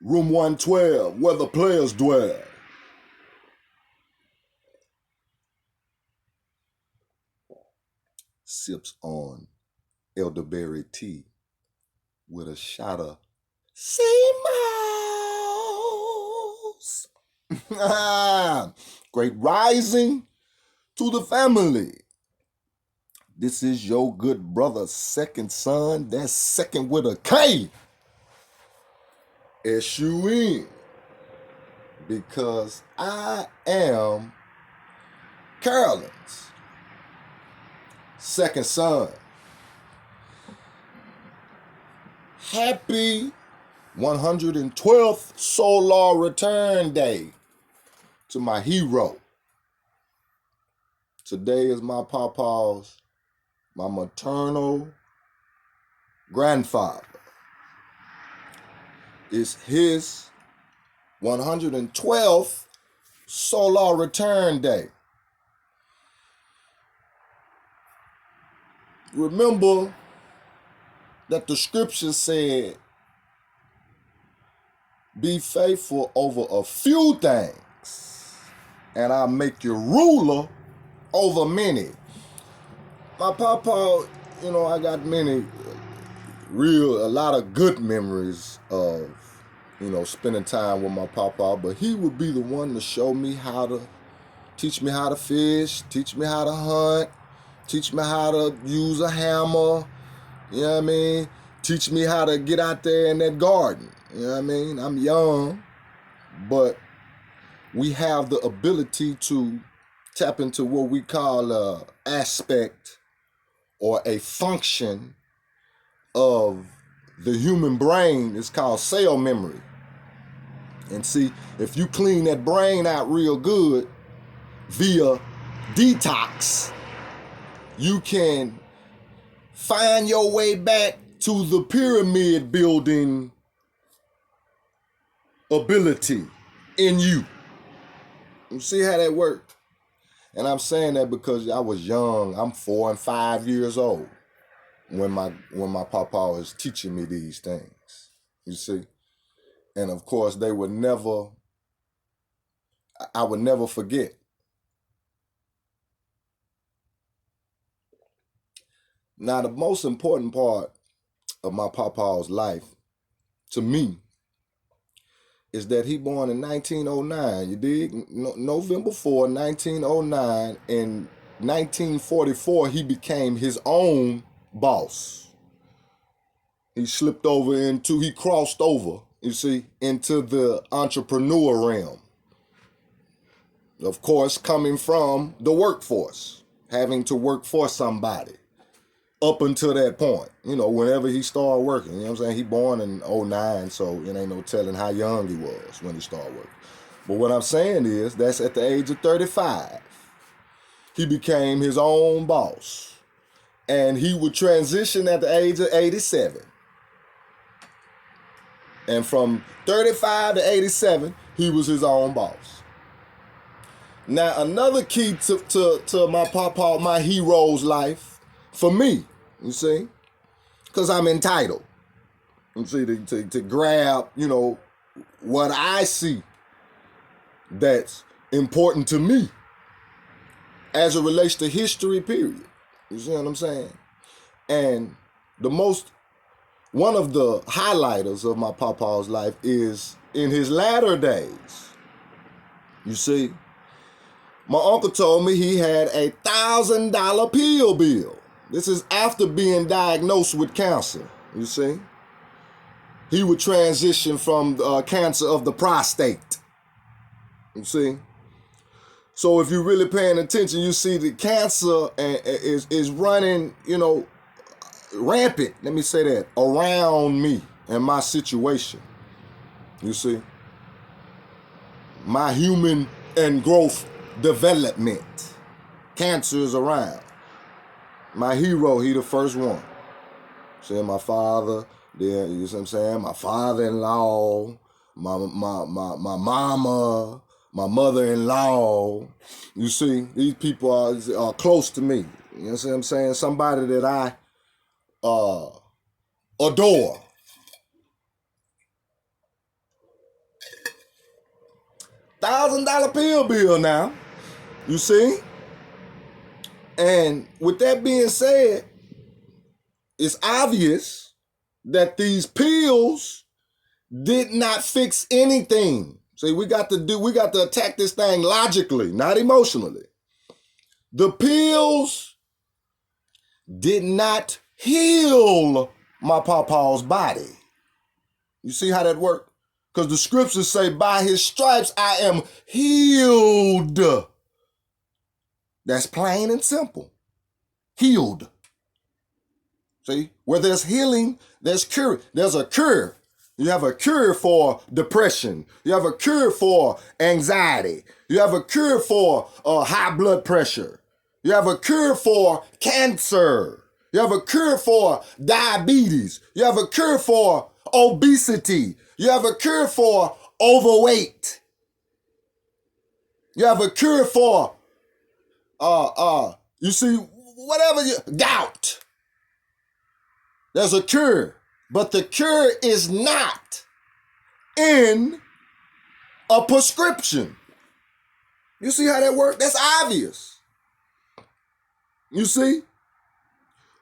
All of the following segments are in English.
Room 112, where the players dwell. Sips on elderberry tea with a shot of sea moss. Great rising to the family. This is your good brother, Sekond Sun. That's second with a K. S-U-N. Because I am Carolyn's second son. Happy 112th Solar Return Day to my hero. Today is my pawpaw's, my maternal grandfather. It's his 112th Solar Return Day. Remember that the scripture said, be faithful over a few things, and I'll make you ruler over many. My papa, I got a lot of good memories of, spending time with my papa, but he would be the one to teach me how to fish, teach me how to hunt, teach me how to use a hammer, you know what I mean? Teach me how to get out there in that garden, you know what I mean? I'm young, but we have the ability to tap into what we call an aspect or a function of the human brain. It's called cell memory. And see, if you clean that brain out real good via detox, you can find your way back to the pyramid building ability in you. You see how that works? And I'm saying that because I was young. I'm 4 and 5 years old when my papa was teaching me these things. You see? And of course, I would never forget. Now, the most important part of my papa's life, to me, is that he born in 1909. You dig? November 4, 1909. In 1944, he became his own boss. He crossed over, you see, into the entrepreneur realm. Of course, coming from the workforce, having to work for somebody up until that point. Whenever he started working, you know what I'm saying? He born in 09, so it ain't no telling how young he was when he started working. But what I'm saying is, that's at the age of 35. He became his own boss. And he would transition at the age of 87. And from 35 to 87, he was his own boss. Now, another key to my papa, my hero's life, for me, you see, because I'm entitled, you see, to grab, what I see that's important to me as it relates to history, period. You see what I'm saying? And one of the highlighters of my papa's life is in his latter days. You see, my uncle told me he had a $1,000 pill bill. This is after being diagnosed with cancer, you see. He would transition from cancer of the prostate, you see. So if you're really paying attention, you see the cancer is running, rampant, let me say that, around me and my situation, you see. My human and growth development. Cancer is around. My hero, he the first one. See, my father, then, you see what I'm saying? My father-in-law, my mama, my mother-in-law. You see, these people are close to me. You know what I'm saying? Somebody that I adore. $1,000 pill bill now. You see? And with that being said, it's obvious that these pills did not fix anything. See, we got to attack this thing logically, not emotionally. The pills did not heal my pawpaw's body. You see how that worked? Because the scriptures say, by his stripes I am healed. That's plain and simple. Healed. See, where there's healing, there's cure. There's a cure. You have a cure for depression. You have a cure for anxiety. You have a cure for high blood pressure. You have a cure for cancer. You have a cure for diabetes. You have a cure for obesity. You have a cure for overweight. You have a cure for, you see, gout. There's a cure, but the cure is not in a prescription. You see how that works? That's obvious. You see?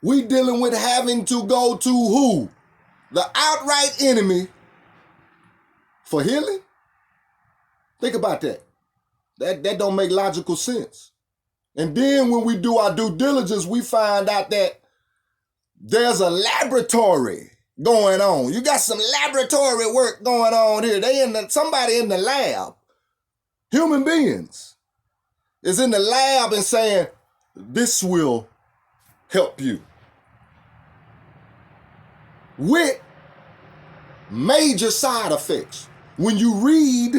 We dealing with having to go to who? The outright enemy for healing? Think about that. That don't make logical sense. And then when we do our due diligence, we find out that there's a laboratory going on. You got some laboratory work going on here. Somebody in the lab, human beings, is in the lab and saying, this will help you. With major side effects. When you read,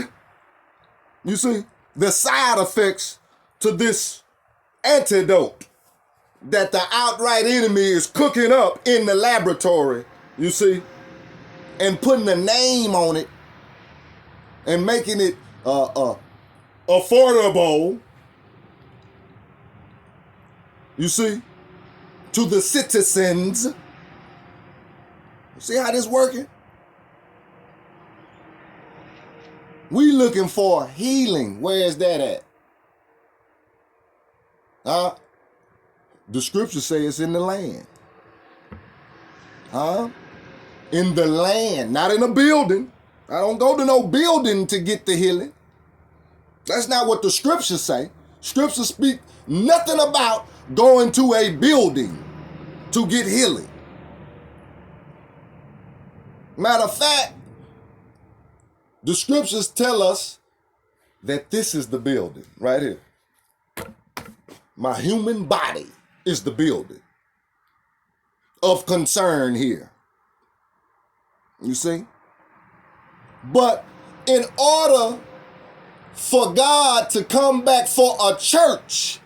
you see, the side effects to this antidote that the outright enemy is cooking up in the laboratory, you see, and putting a name on it and making it affordable, you see, to the citizens. See how this working? We looking for healing. Where is that at? The scriptures say it's in the land. In the land, not in a building. I don't go to no building to get the healing. That's not what the scriptures say. Scriptures speak nothing about going to a building to get healing. Matter of fact, the scriptures tell us that this is the building right here. My human body is the building of concern here. You see? But in order for God to come back for a church,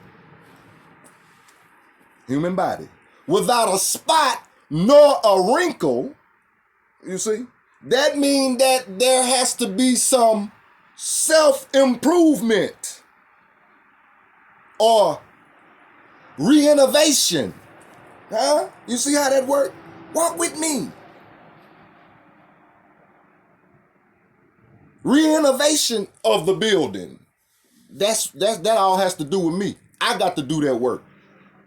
human body, without a spot nor a wrinkle, you see, that means that there has to be some self-improvement or re-innovation. You see how that works? Walk with me. Re-innovation of the building. That all has to do with me. I got to do that work.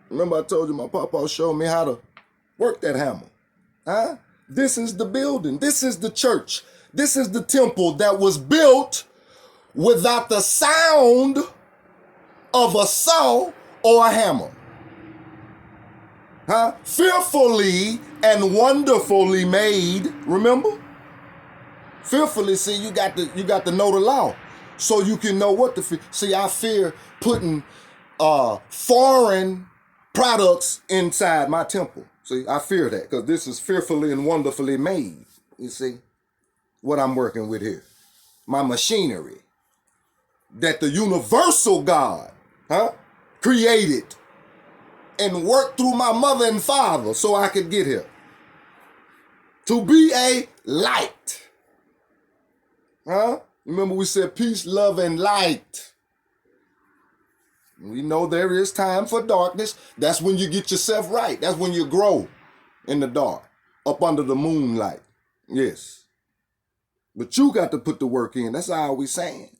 Remember I told you my papa showed me how to work that hammer. This is the building. This is the church. This is the temple that was built without the sound of a saw or a hammer. Fearfully and wonderfully made. Remember? Fearfully, see, you got to know the law, so you can know what to fear. See, I fear putting foreign products inside my temple. See, I fear that because this is fearfully and wonderfully made. You see what I'm working with here, my machinery that the universal God created and worked through my mother and father so I could get here to be a light. Remember we said peace, love, and light. We know there is time for darkness. That's when you get yourself right. That's when you grow in the dark, up under the moonlight. Yes. But you got to put the work in. That's all we saying.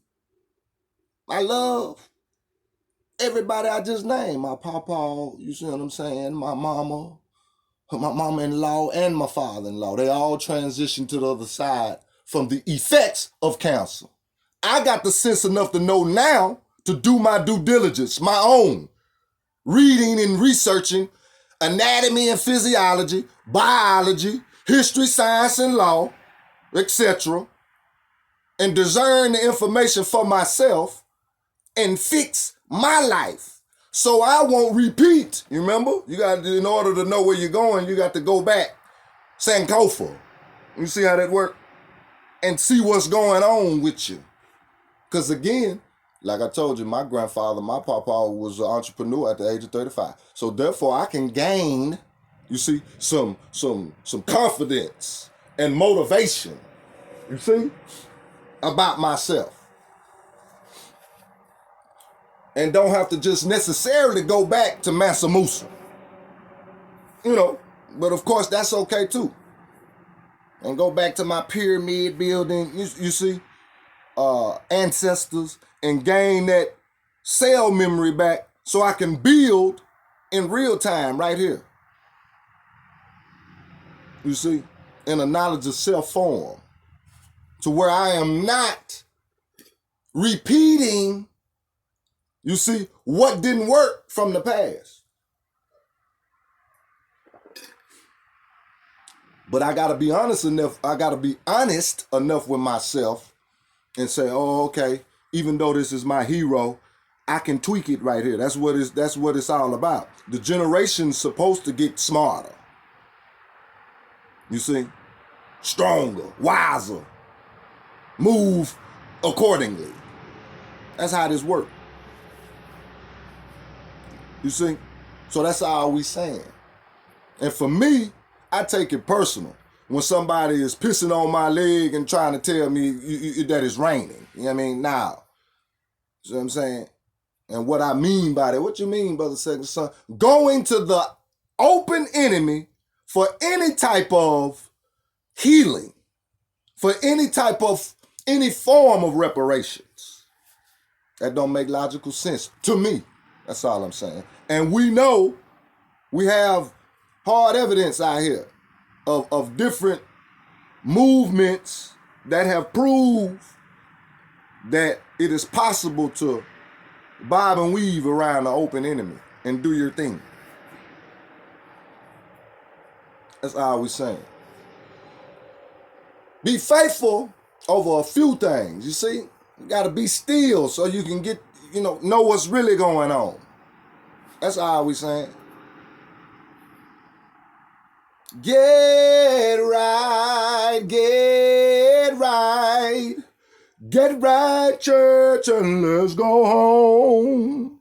I love everybody I just named. My papa, you see what I'm saying? My mama-in-law, and my father-in-law. They all transitioned to the other side from the effects of cancer. I got the sense enough to know now to do my due diligence, my own, reading and researching anatomy and physiology, biology, history, science, and law, etc., and discern the information for myself and fix my life so I won't repeat. You remember? You got to, in order to know where you're going, you got to go back, Sankofa. You see how that works? And see what's going on with you. Because again, like I told you, my grandfather, my papa was an entrepreneur at the age of 35. So therefore I can gain, you see, some confidence and motivation, you see, about myself. And don't have to just necessarily go back to Mansa Musa. You know, but of course that's okay too. And go back to my pyramid building, you see, ancestors, and gain that cell memory back so I can build in real time right here. You see, in a knowledge of self form, to where I am not repeating, you see, what didn't work from the past. But I gotta be honest enough with myself and say, oh, okay, even though this is my hero, I can tweak it right here. That's what it's all about. The generation's supposed to get smarter. You see? Stronger, wiser, move accordingly. That's how this works. You see? So that's all we saying. And for me, I take it personal when somebody is pissing on my leg and trying to tell me that it's raining. You know what I mean? Now, you know what I'm saying? And what I mean by that, what you mean, Brother Sekond Sun? Going to the open enemy for any type of healing, for any form of reparations. That don't make logical sense to me. That's all I'm saying. And we know we have hard evidence out here of different movements that have proved that it is possible to bob and weave around the open enemy and do your thing. That's all we're saying. Be faithful over a few things, you see? You gotta be still so you can get, know what's really going on. That's all we're saying. Get right, church, and let's go home.